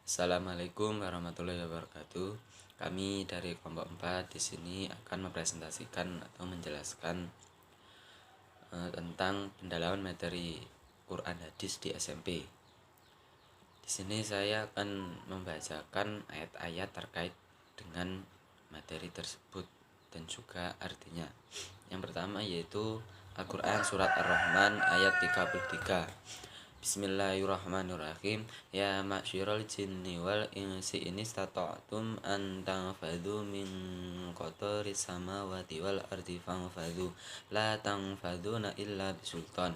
Assalamualaikum warahmatullahi wabarakatuh. Kami dari kelompok 4 di sini akan mempresentasikan atau menjelaskan tentang pendalaman materi Quran hadis di SMP. Di sini saya akan membacakan ayat-ayat terkait dengan materi tersebut dan juga artinya. Yang pertama yaitu Al-Quran Surat Ar-Rahman ayat 33. Bismillahirrahmanirrahim. Ya ma'syiral jinni wal insi in istata'tum an tanfadhu min qataris samawati wal ardi fanfadhu la tanfadhuna illa bisultan.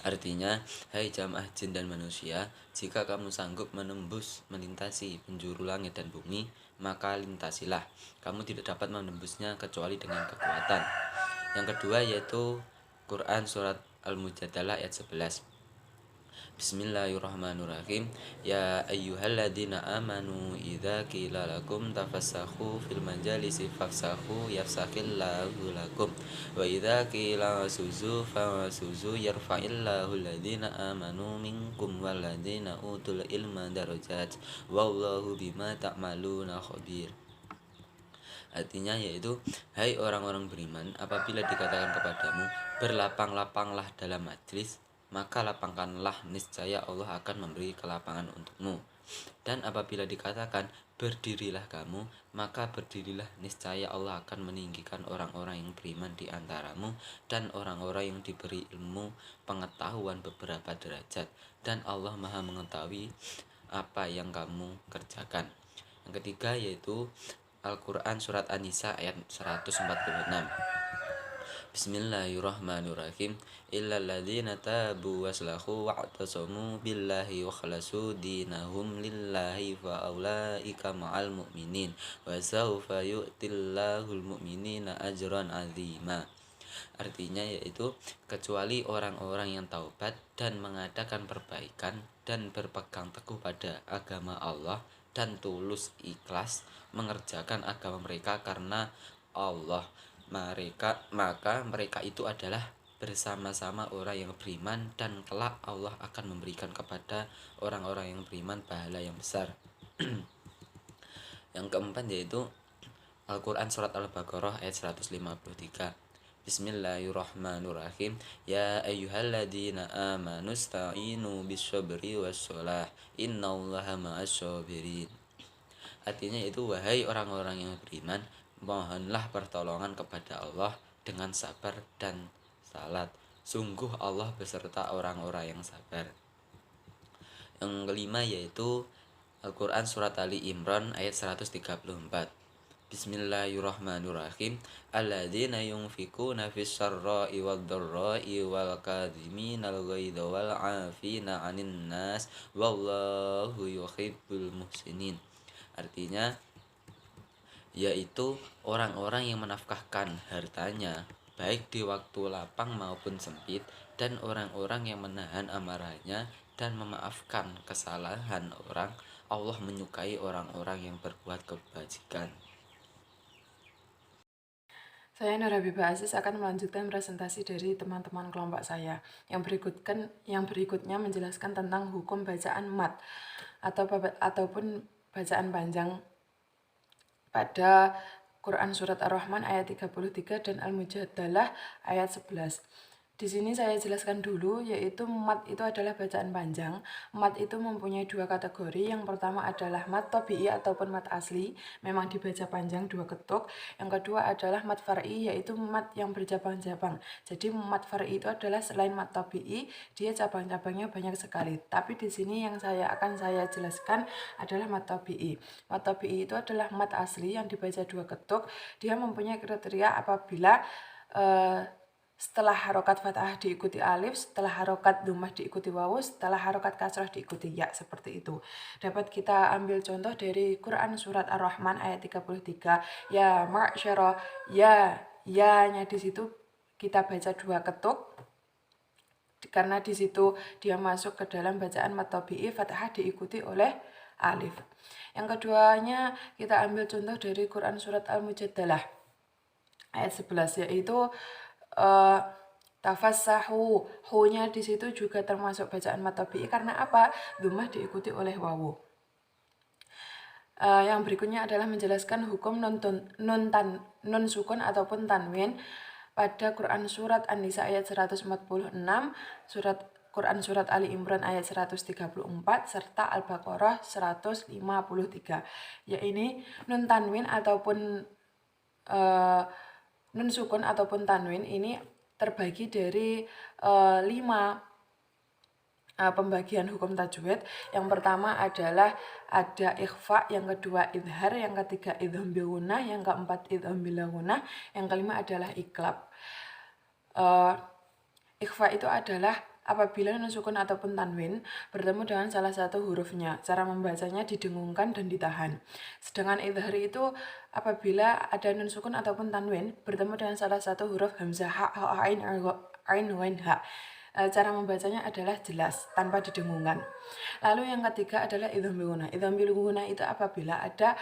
Artinya, hai jamaah jin dan manusia, jika kamu sanggup melintasi penjuru langit dan bumi, maka lintasilah. Kamu tidak dapat menembusnya kecuali dengan kekuatan. Yang kedua yaitu Quran Surat Al-Mujadalah ayat 11. Bismillahirrahmanirrahim. Ya ayyuhalladzina amanu idza qila lakum tafassahu fil majalisi fafsahu yafsahillahu lakum wa idza qila suzu fasuzu yarfa'illahu alladzina amanu minkum walladzina utul ilma darajat wallahu bima ta'maluna khabir. Artinya yaitu, hai orang-orang beriman, apabila dikatakan kepadamu, berlapang-lapanglah dalam majlis, maka lapangkanlah, niscaya Allah akan memberi kelapangan untukmu. Dan apabila dikatakan, berdirilah kamu, maka berdirilah, niscaya Allah akan meninggikan orang-orang yang beriman di antaramu, dan orang-orang yang diberi ilmu pengetahuan beberapa derajat. Dan Allah maha mengetahui apa yang kamu kerjakan. Yang ketiga yaitu Al-Quran Surat An-Nisa ayat 146. Bismillahirrahmanirrahim. Illal ladzina tabu waslahu wa'tasamu billahi wa khlasu dinahum lillahi fa aulaika ma'al mu'minin wa sawfa yu'tillahul mu'minina ajran 'azima. Artinya yaitu, kecuali orang-orang yang taubat dan mengadakan perbaikan dan berpegang teguh pada agama Allah dan tulus ikhlas mengerjakan agama mereka karena Allah, maka mereka itu adalah bersama-sama orang yang beriman, dan kelak Allah akan memberikan kepada orang-orang yang beriman pahala yang besar. Yang keempat yaitu Al-Quran Surat Al-Baqarah ayat 153. Bismillahirrahmanirrahim. Ya ayyuhalladzina amanu sta'inu bisyabri wassalah innallaha ma'asyabirin. Artinya itu, wahai orang-orang yang beriman, mohonlah pertolongan kepada Allah dengan sabar dan salat. Sungguh Allah beserta orang-orang yang sabar. Yang kelima yaitu Al-Quran Surat Ali Imran ayat 134. Bismillahirrahmanirrahim. Alladzina yunfikuna fis sarra'i wad dharra'i wal kadhiminal ghaidha wal 'afina 'anil nas wallahu yuhibbul muhsinin. Artinya yaitu orang-orang yang menafkahkan hartanya baik di waktu lapang maupun sempit, dan orang-orang yang menahan amarahnya dan memaafkan kesalahan orang. Allah menyukai orang-orang yang berbuat kebajikan. Saya Nur Habibah Aziz akan melanjutkan presentasi dari teman-teman kelompok saya. Yang berikutnya menjelaskan tentang hukum bacaan mat ataupun bacaan panjang pada Quran Surat Ar-Rahman ayat 33 dan Al-Mujadalah ayat 11. Di sini saya jelaskan dulu, yaitu mat itu adalah bacaan panjang. Mat itu mempunyai dua kategori. Yang pertama adalah mat tabi'i ataupun mat asli, memang dibaca panjang 2 ketuk. Yang kedua adalah mat far'i, yaitu mat yang bercabang-cabang. Jadi mat far'i itu adalah selain mat tabi'i, dia cabang-cabangnya banyak sekali. Tapi di sini yang akan saya jelaskan adalah mat tabi'i. Mat tabi'i itu adalah mat asli yang dibaca 2 ketuk. Dia mempunyai kriteria apabila setelah harokat fathah diikuti alif, setelah harokat dhammah diikuti wawu, setelah harokat kasrah diikuti ya, seperti itu. Dapat kita ambil contoh dari Quran Surat Ar-Rahman ayat 33. Ya ma'syara, ya-nya di situ kita baca 2 ketuk, karena di situ dia masuk ke dalam bacaan mat tabi'i, fathah diikuti oleh alif. Yang keduanya kita ambil contoh dari Quran Surat Al-Mujadalah ayat 11, yaitu tafassahu, hu-nya di situ juga termasuk bacaan mat tabi'i karena apa? Dhammah diikuti oleh wawu. Yang berikutnya adalah menjelaskan hukum nun sukun ataupun tanwin pada Quran surat An-Nisa ayat 146, Quran surat Ali Imran ayat 134 serta Al-Baqarah 153. Yaitu nun tanwin ataupun nun sukun ataupun tanwin ini terbagi dari 5 pembagian hukum tajwid. Yang pertama adalah ada ikhfa, yang kedua idhar, yang ketiga idgham bil gunnah, yang keempat idgham bil gunnah, yang kelima adalah iklab. Ikhfa itu adalah apabila nun sukun ataupun tanwin bertemu dengan salah satu hurufnya, cara membacanya didengungkan dan ditahan. Sedangkan idhar itu apabila ada nun sukun ataupun tanwin bertemu dengan salah satu huruf hamzah, ha, ain, ghain, ha. Cara membacanya adalah jelas tanpa didengungkan. Lalu yang ketiga adalah idgham bil gunnah. Idgham bil gunnah itu apabila ada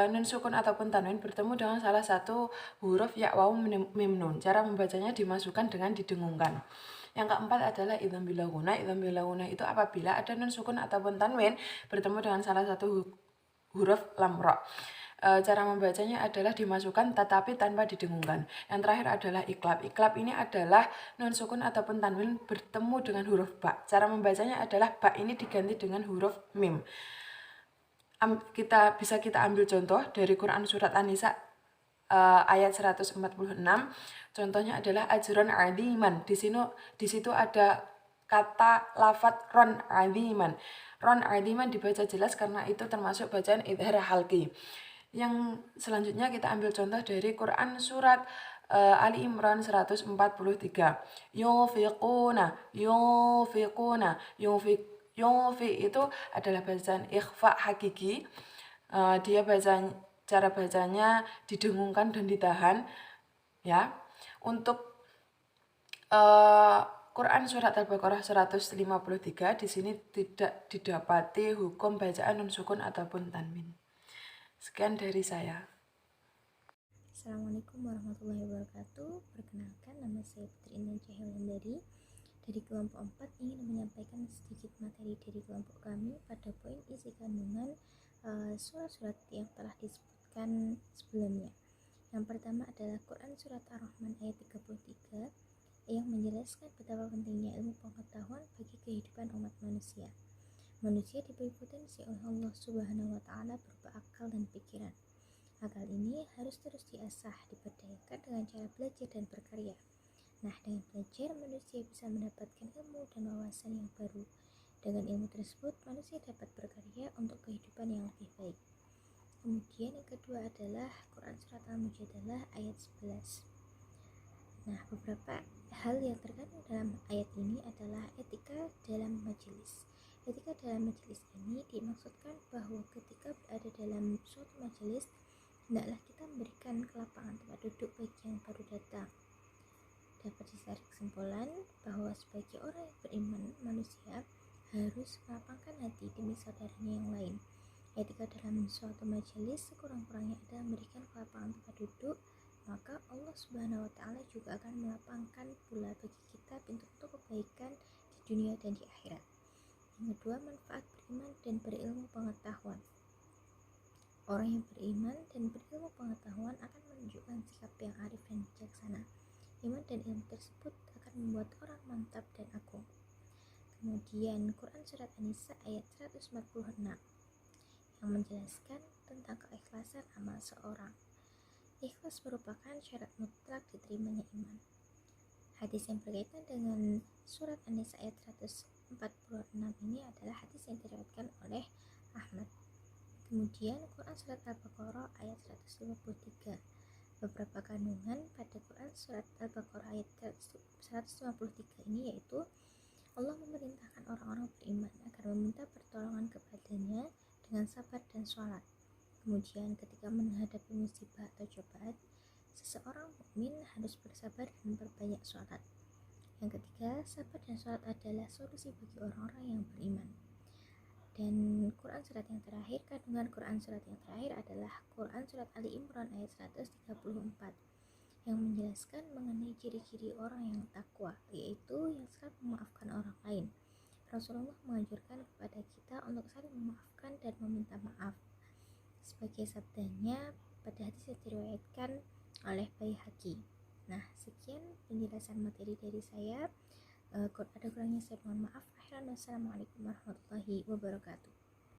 nun sukun ataupun tanwin bertemu dengan salah satu huruf ya, waw, mim, nun. Cara membacanya dimasukkan dengan didengungkan. Yang keempat adalah idgham bil gunnah. Idgham bil gunnah itu apabila ada nun sukun ataupun tanwin bertemu dengan salah satu huruf lam ra. Cara membacanya adalah dimasukkan tetapi tanpa didengungkan. Yang terakhir adalah iklab. Iklab ini adalah nun sukun ataupun tanwin bertemu dengan huruf ba. Cara membacanya adalah ba ini diganti dengan huruf mim. Kita ambil contoh dari Quran surat An-Nisa ayat 146. Contohnya adalah ajron aziman. Di situ ada kata lafadz ron aziman. Ron aziman dibaca jelas karena itu termasuk bacaan idhar halqi. Yang selanjutnya kita ambil contoh dari Quran surat Ali Imran 143. Yunfiquna, yunfi itu adalah bacaan ikhfa hakiki. Dia cara bacanya didengungkan dan ditahan, ya. Untuk Quran surat Al-Baqarah 153 di sini tidak didapati hukum bacaan nun sukun ataupun tanwin. Sekian dari saya. Assalamualaikum warahmatullahi wabarakatuh. Perkenalkan, nama saya Putri Intan Cahyolandari. Dari kelompok 4 ingin menyampaikan sedikit materi dari kelompok kami pada poin isi kandungan surat-surat yang telah disebutkan sebelumnya. Yang pertama adalah Quran surat Ar-Rahman ayat 33 yang menjelaskan betapa pentingnya ilmu pengetahuan bagi kehidupan umat manusia. Manusia diberi potensi oleh Allah Subhanahu wa Ta'ala berupa akal dan pikiran. Akal ini harus terus diasah, diberdayakan dengan cara belajar dan berkarya. Nah, dengan belajar manusia bisa mendapatkan ilmu dan wawasan yang baru. Dengan ilmu tersebut manusia dapat berkarya untuk kehidupan yang lebih baik. Kemudian yang kedua adalah Quran surat Al-Mujadalah ayat 11. Nah, beberapa hal yang terkandung dalam ayat ini adalah etika dalam majelis. Etika dalam majelis ini dimaksudkan bahwa ketika berada dalam suatu majelis, hendaklah kita memberikan kelapangan tempat duduk bagi yang baru datang. Dapat ditarik kesimpulan bahwa sebagai orang yang beriman, manusia harus melapangkan hati demi saudaranya yang lain. Etika dalam suatu majelis sekurang-kurangnya adalah memberikan kelapangan tempat duduk, maka Allah Subhanahu wa Ta'ala juga akan melapangkan pula bagi kita pintu-pintu kebaikan di dunia dan di akhirat. Yang kedua, manfaat beriman dan berilmu pengetahuan. Orang yang beriman dan berilmu pengetahuan akan menunjukkan sikap yang arif dan bijaksana. Iman dan ilmu tersebut akan membuat orang mantap dan agung. Kemudian Quran surat An-Nisa ayat 146 yang menjelaskan tentang keikhlasan amal seorang. Ikhlas merupakan syarat mutlak diterimanya iman. Hadis yang berkaitan dengan surat An-Nisa ayat 146 ini adalah hadis yang diriwayatkan oleh Ahmad. Kemudian Quran surat Al-Baqarah ayat 153. Beberapa kandungan pada Quran surat Al-Baqarah ayat 153 ini yaitu Allah memerintahkan orang-orang beriman agar meminta pertolongan kepadanya dengan sabar dan sholat. Kemudian ketika menghadapi musibah atau cobaan, seseorang mukmin harus bersabar dan berbanyak sholat. Yang ketiga, sabar dan sholat adalah solusi bagi orang-orang yang beriman. Dan Quran surat yang terakhir, kandungan Quran surat yang terakhir adalah Quran surat Ali Imran ayat 134 yang menjelaskan mengenai ciri-ciri orang yang takwa, yaitu yang selalu memaafkan orang lain. Rasulullah menganjurkan kepada kita untuk saling memaafkan dan meminta maaf. sebagai sabdanya pada hadis yang diriwayatkan oleh Baihaqi. Nah, sekian penjelasan materi dari saya. Ada kurangnya saya mohon maaf. Wassalamualaikum warahmatullahi wabarakatuh.